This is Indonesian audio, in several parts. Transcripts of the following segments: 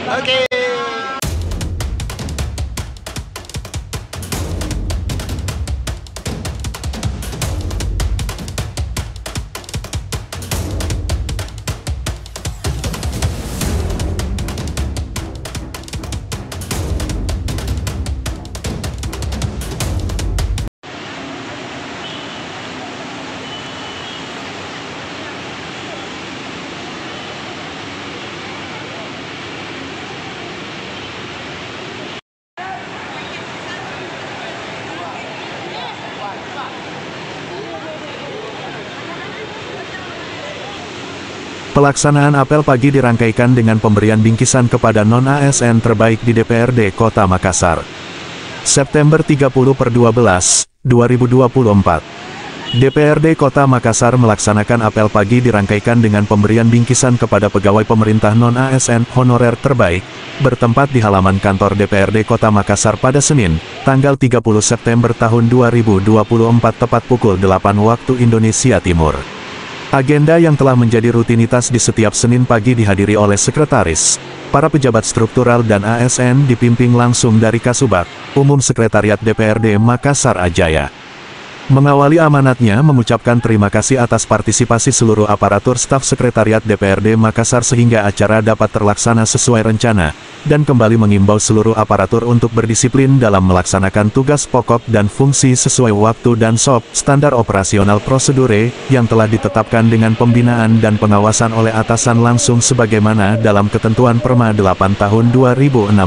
Oke. Pelaksanaan apel pagi dirangkaikan dengan pemberian bingkisan kepada non-ASN terbaik di DPRD Kota Makassar. September 30/12, 2024. DPRD Kota Makassar melaksanakan apel pagi dirangkaikan dengan pemberian bingkisan kepada pegawai pemerintah non-ASN honorer terbaik, bertempat di halaman kantor DPRD Kota Makassar pada Senin, tanggal 30 September tahun 2024 tepat pukul 8 waktu Indonesia Timur. Agenda yang telah menjadi rutinitas di setiap Senin pagi dihadiri oleh sekretaris, para pejabat struktural dan ASN dipimpin langsung dari Kasubag, Umum Sekretariat DPRD Makassar Ajaya. Mengawali amanatnya mengucapkan terima kasih atas partisipasi seluruh aparatur staf Sekretariat DPRD Makassar sehingga acara dapat terlaksana sesuai rencana, dan kembali mengimbau seluruh aparatur untuk berdisiplin dalam melaksanakan tugas pokok dan fungsi sesuai waktu dan SOP, standar operasional prosedure, yang telah ditetapkan dengan pembinaan dan pengawasan oleh atasan langsung sebagaimana dalam ketentuan Perma 8 tahun 2016.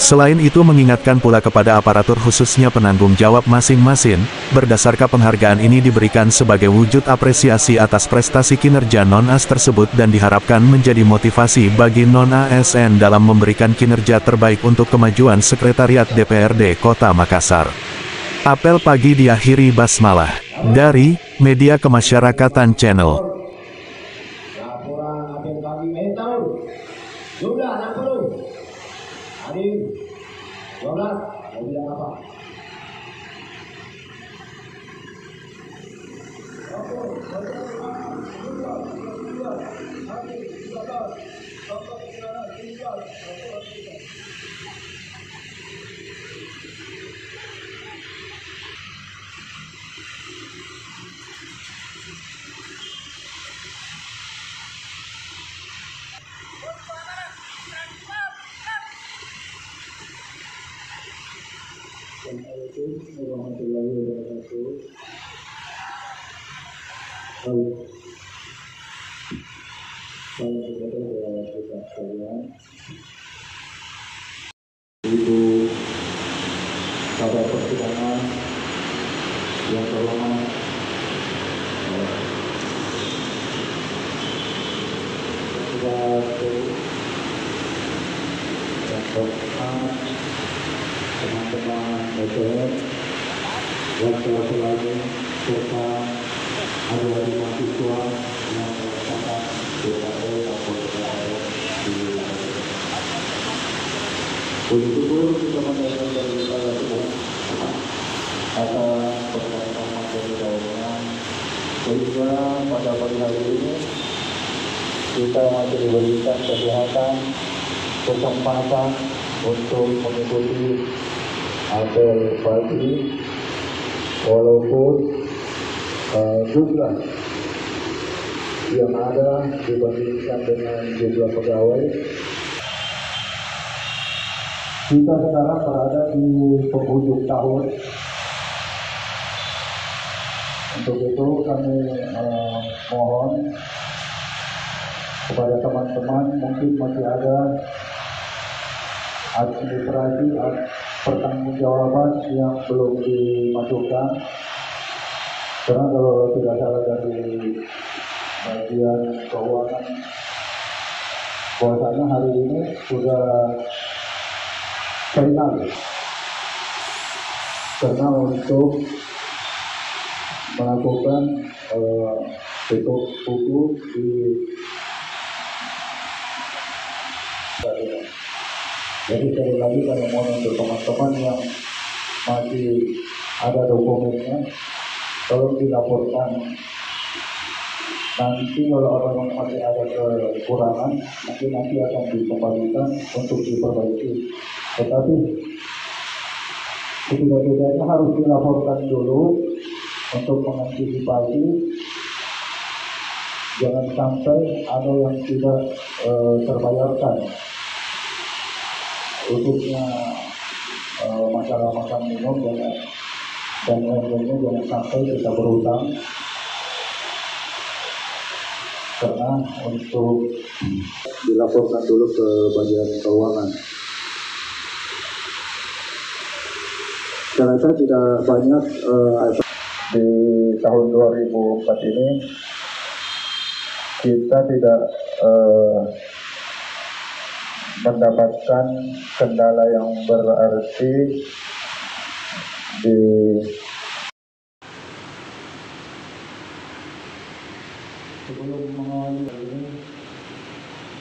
Selain itu mengingatkan pula kepada aparatur khususnya penanggung jawab masing-masing, berdasarkan penghargaan ini diberikan sebagai wujud apresiasi atas prestasi kinerja non-AS tersebut dan diharapkan menjadi motivasi bagi non-ASN dalam memberikan kinerja terbaik untuk kemajuan Sekretariat DPRD Kota Makassar. Apel pagi diakhiri basmalah dari Media Kemasyarakatan Channel. Laporan apel pagi mental jumlah 60. Hadir 12, mau bilang apa? Assalamualaikum warahmatullahi wabarakatuh. Baik, saya kepada kita sekalian, Ibu pada persidangan yang terhormat, teman-teman DPR, wakil selalu serta adik-adik mahasiswa yang melaksanakan DPR atau DPR di Puji syukur kita mendengar dari saya Tuhan atas berkat rahmat dan hidayahnya sehingga pada pagi hari ini kita masih diberikan kesehatan, kesempatan untuk mengikuti apel pagi walaupun jumlah yang ada dibandingkan dengan jumlah pegawai. Kita sekarang berada di penghujung tahun. Untuk itu kami mohon kepada teman-teman mungkin masih ada administrasi pertanggungjawaban yang belum dimasukkan, karena kalau tidak salah dari bagian keuangan bahwasanya hari ini sudah final karena untuk melakukan tutup buku di jadi sekali lagi kami mohon untuk teman-teman yang masih ada dokumennya tolong dilaporkan Nanti kalau orang masih ada kekurangan, nanti akan dikembalikan untuk diperbaiki. Tetapi ketidak-tidaknya harus dilaporkan dulu untuk mengantisipasi jangan sampai ada yang tidak terbayarkan, khususnya masalah makan minum dan lain-lainnya. Jangan sampai kita berhutang, karena untuk dilaporkan dulu ke bagian keuangan. Ternyata tidak banyak di tahun 2004 ini kita tidak mendapatkan kendala yang berarti di sebelum mengawali ini.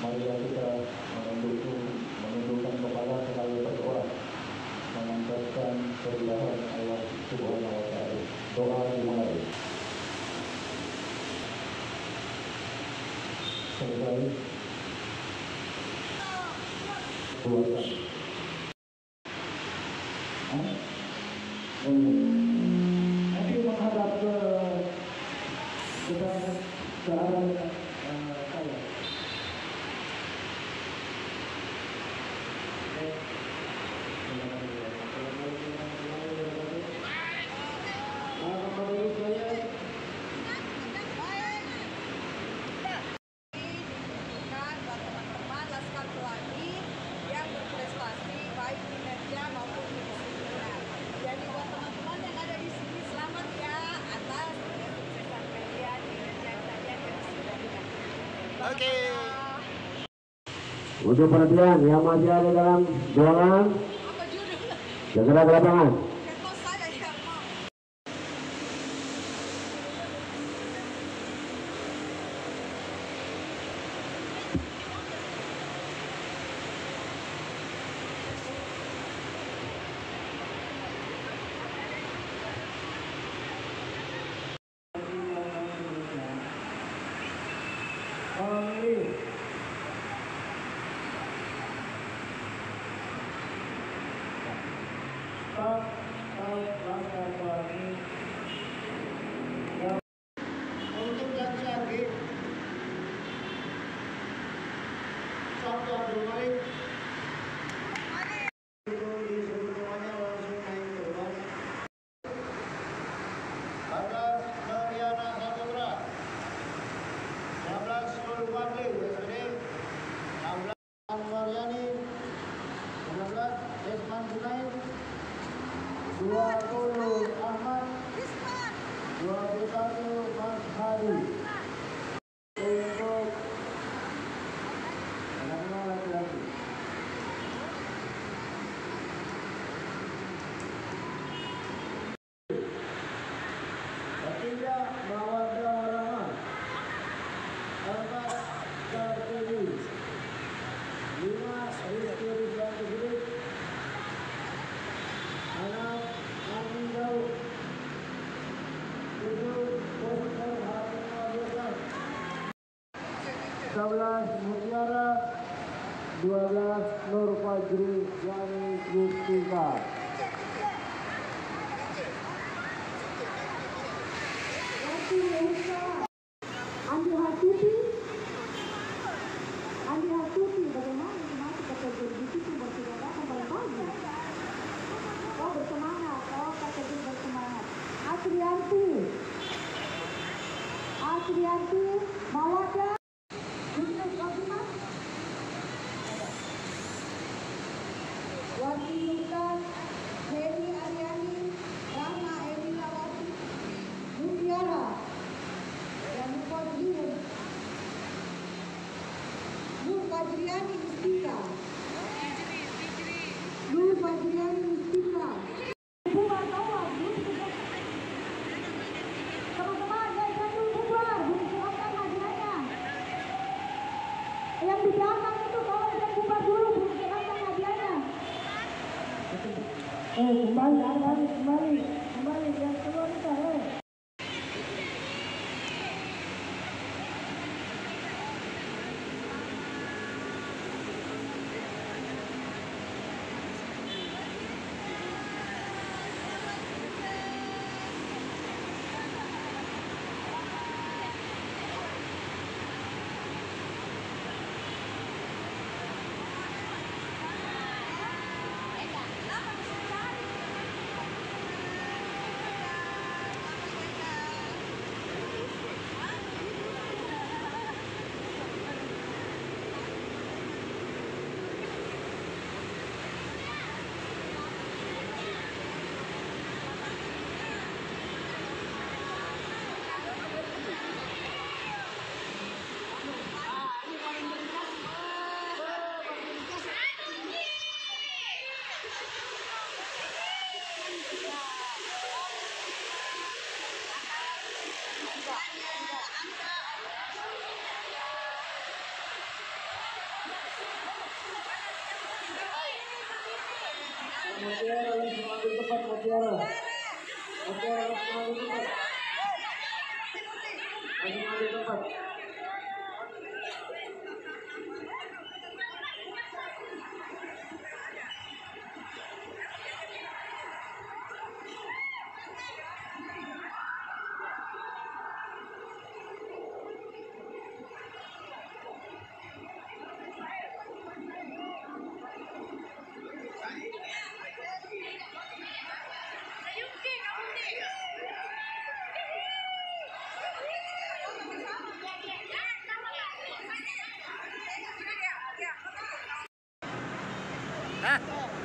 Mari kita menundukkan kepala sekali berdoa, memanjatkan keridahan Allah Subhanahu wa Ta'ala. Doa dimulai. Selesai. Buatkan. Nanti menghadap ke arah saya. Teman-teman Laskar Pelangi yang berprestasi baik kinerja maupun kedisiplinan. Jadi buat teman-teman yang ada di sini, selamat ya atas kesuksesan kalian, kinerja kalian, kedisiplinan. Oke. Untuk perhatian yang masih ada dalam ruangan, Apa judulnya? segera ke lapangan. Ketos saya ya, Pak. Untuk laki-laki satu Abdul Malik itu disuruh semuanya langsung naik ke bawah. Ada Mariana Saputra, 16 Nurul Fadli SD, 16 Anwaryani, 16 Desman Junaid, 20 Ahmad, 21 Mas Hari. Untuk anak-anak laki-laki. Ketiga Mawaddah Rahman, 4 Kartini, 5 Rizky Rizwan Tegrit, 6 Amin Daud, 7 Dr. Hakim Abdullah, 11 Mutiara, 12 Nur Fajri Yani Yustika. Andi Hatuti, bagaimana masih pekerja di situ bersuara datang pada pagi. Oh bersemangat, oh pekerja bersemangat. Asrianti, Mawaddah, Yunus Fatimah, Wati Lukas, Heri Aryani, Rama Edi Lawati, Mutiara, dan lupa Nur Fajriani Mustika, Nur Fajriani Mustika. Bubar bawah, teman-teman, guys, satu bubar, belum silakan hadiahnya. Yang di belakang itu kalau yang bubar dulu, belum silakan hadiahnya. Kembali, yang keluar kita, Mutiara langsung ambil tempat Mutiara. Mutiara langsung ambil tempat. Langsung ambil tempat. Hah?